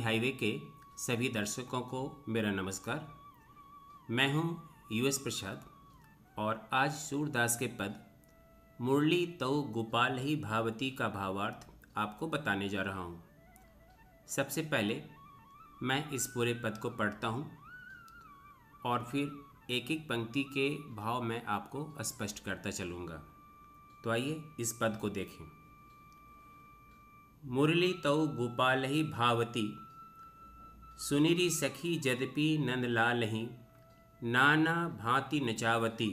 Highway के सभी दर्शकों को मेरा नमस्कार। मैं हूं यूएस प्रसाद और आज सूरदास के पद मुरली तौ गोपाल ही भावती का भावार्थ आपको बताने जा रहा हूं। सबसे पहले मैं इस पूरे पद को पढ़ता हूं और फिर एक एक पंक्ति के भाव मैं आपको स्पष्ट करता चलूँगा। तो आइए इस पद को देखें। मुरली तौ गोपाल ही भावती, सुनिरी सखी यद्यपि नंदलाल ही, नाना भांति नचावती,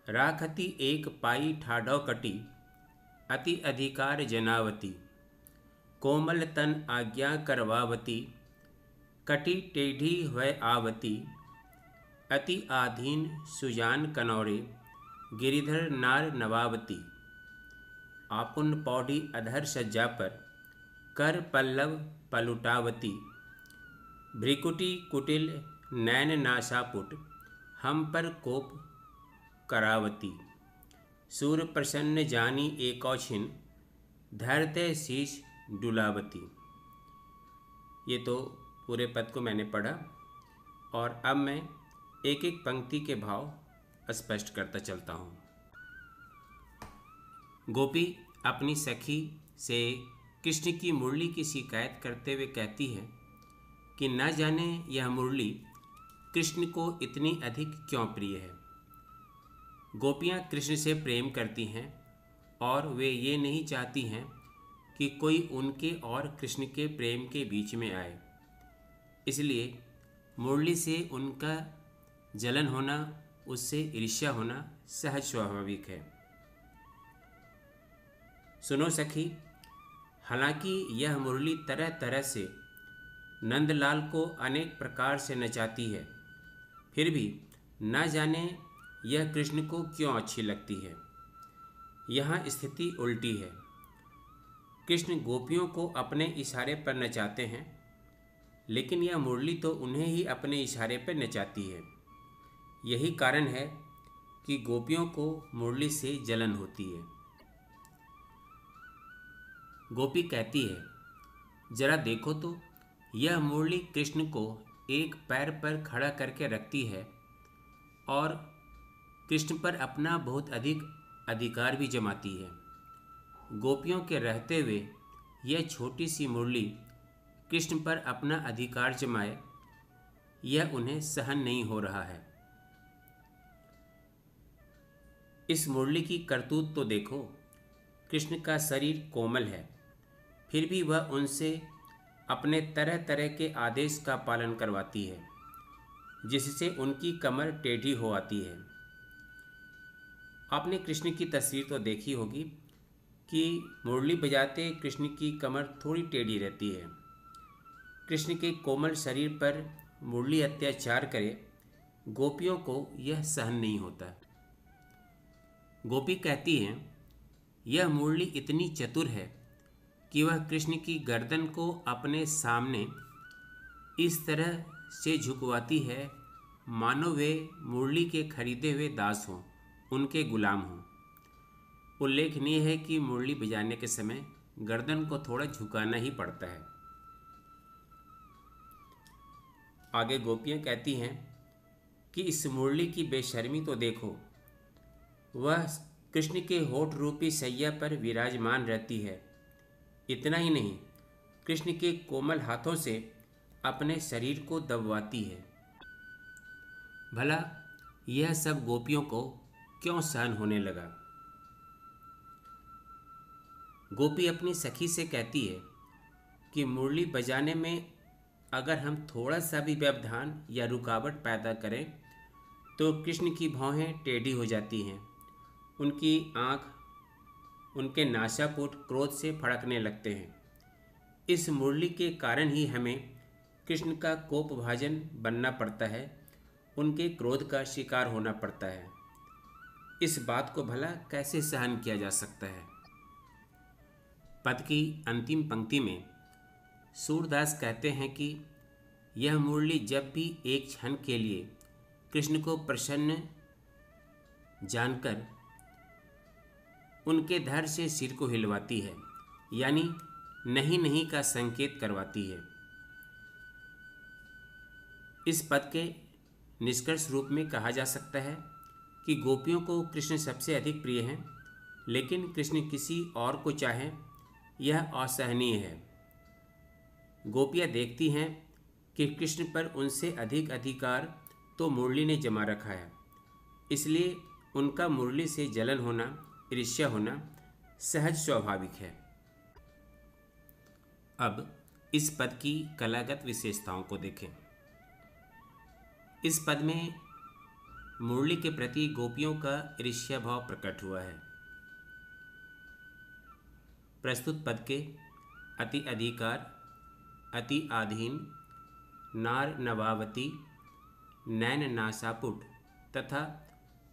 राखती एक पाई ठाढ़ौ कटी, अति अधिकार जनावती, कोमल तन आज्ञा करवावती, कटी टेढ़ी वह आवती, अति आधीन सुजान कनौरे, गिरिधर नार नवावती, आपुन पौढ़ी अधर सज्जा पर, कर पल्लव पलुटावती, भ्रिकुटी कुटिल नैन नासापुट, हम पर कोप करावती, सूर प्रसन्न जानी एकौछिन, धरते शीश डुलावती। ये तो पूरे पद को मैंने पढ़ा और अब मैं एक एक पंक्ति के भाव स्पष्ट करता चलता हूँ। गोपी अपनी सखी से कृष्ण की मुरली की शिकायत करते हुए कहती है कि न जाने यह मुरली कृष्ण को इतनी अधिक क्यों प्रिय है। गोपियाँ कृष्ण से प्रेम करती हैं और वे ये नहीं चाहती हैं कि कोई उनके और कृष्ण के प्रेम के बीच में आए, इसलिए मुरली से उनका जलन होना, उससे ईर्ष्या होना सहज स्वाभाविक है। सुनो सखी, हालांकि यह मुरली तरह तरह से नंदलाल को अनेक प्रकार से नचाती है, फिर भी न जाने यह कृष्ण को क्यों अच्छी लगती है। यहाँ स्थिति उल्टी है। कृष्ण गोपियों को अपने इशारे पर नचाते हैं, लेकिन यह मुरली तो उन्हें ही अपने इशारे पर नचाती है। यही कारण है कि गोपियों को मुरली से जलन होती है। गोपी कहती है, जरा देखो तो, यह मुरली कृष्ण को एक पैर पर खड़ा करके रखती है और कृष्ण पर अपना बहुत अधिक अधिकार भी जमाती है। गोपियों के रहते हुए यह छोटी सी मुरली कृष्ण पर अपना अधिकार जमाए, यह उन्हें सहन नहीं हो रहा है। इस मुरली की करतूत तो देखो। कृष्ण का शरीर कोमल है, फिर भी वह उनसे अपने तरह तरह के आदेश का पालन करवाती है, जिससे उनकी कमर टेढ़ी हो आती है। आपने कृष्ण की तस्वीर तो देखी होगी कि मुरली बजाते कृष्ण की कमर थोड़ी टेढ़ी रहती है। कृष्ण के कोमल शरीर पर मुरली अत्याचार करे, गोपियों को यह सहन नहीं होता। गोपी कहती हैं, यह मुरली इतनी चतुर है कि वह कृष्ण की गर्दन को अपने सामने इस तरह से झुकवाती है मानो वे मुरली के खरीदे हुए दास हों, उनके गुलाम हों। उल्लेखनीय है कि मुरली बजाने के समय गर्दन को थोड़ा झुकाना ही पड़ता है। आगे गोपियाँ कहती हैं कि इस मुरली की बेशर्मी तो देखो। वह कृष्ण के होठ रूपी सैया पर विराजमान रहती है। इतना ही नहीं, कृष्ण के कोमल हाथों से अपने शरीर को दबवाती है। भला यह सब गोपियों को क्यों सहन होने लगा। गोपी अपनी सखी से कहती है कि मुरली बजाने में अगर हम थोड़ा सा भी व्यवधान या रुकावट पैदा करें तो कृष्ण की भौहें टेढ़ी हो जाती हैं, उनकी आँख, उनके नासापुट क्रोध से फड़कने लगते हैं। इस मुरली के कारण ही हमें कृष्ण का कोपभाजन बनना पड़ता है, उनके क्रोध का शिकार होना पड़ता है। इस बात को भला कैसे सहन किया जा सकता है। पद की अंतिम पंक्ति में सूरदास कहते हैं कि यह मुरली जब भी एक क्षण के लिए कृष्ण को प्रसन्न जानकर उनके धड़ से सिर को हिलवाती है, यानी नहीं नहीं का संकेत करवाती है। इस पद के निष्कर्ष रूप में कहा जा सकता है कि गोपियों को कृष्ण सबसे अधिक प्रिय हैं, लेकिन कृष्ण किसी और को चाहें यह असहनीय है। गोपियाँ देखती हैं कि कृष्ण पर उनसे अधिक अधिकार तो मुरली ने जमा रखा है, इसलिए उनका मुरली से जलन होना, ईर्ष्या होना सहज स्वाभाविक है। अब इस पद की कलागत विशेषताओं को देखें। इस पद में मुरली के प्रति गोपियों का ईर्ष्या भाव प्रकट हुआ है। प्रस्तुत पद के अति अधिकार, अति आधीन, नार नवावती, नैन नासापुट तथा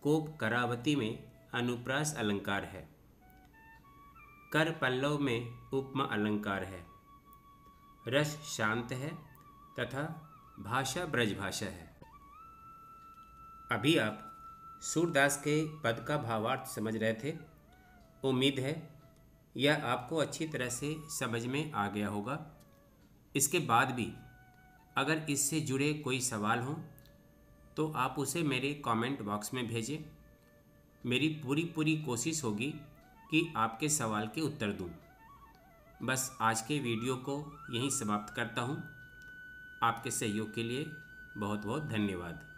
कोप करावती में अनुप्रास अलंकार है। कर पल्लव में उपमा अलंकार है। रस शांत है तथा भाषा ब्रजभाषा है। अभी आप सूरदास के पद का भावार्थ समझ रहे थे। उम्मीद है यह आपको अच्छी तरह से समझ में आ गया होगा। इसके बाद भी अगर इससे जुड़े कोई सवाल हों तो आप उसे मेरे कमेंट बॉक्स में भेजें। मेरी पूरी कोशिश होगी कि आपके सवाल के उत्तर दूं। बस आज के वीडियो को यहीं समाप्त करता हूं। आपके सहयोग के लिए बहुत बहुत धन्यवाद।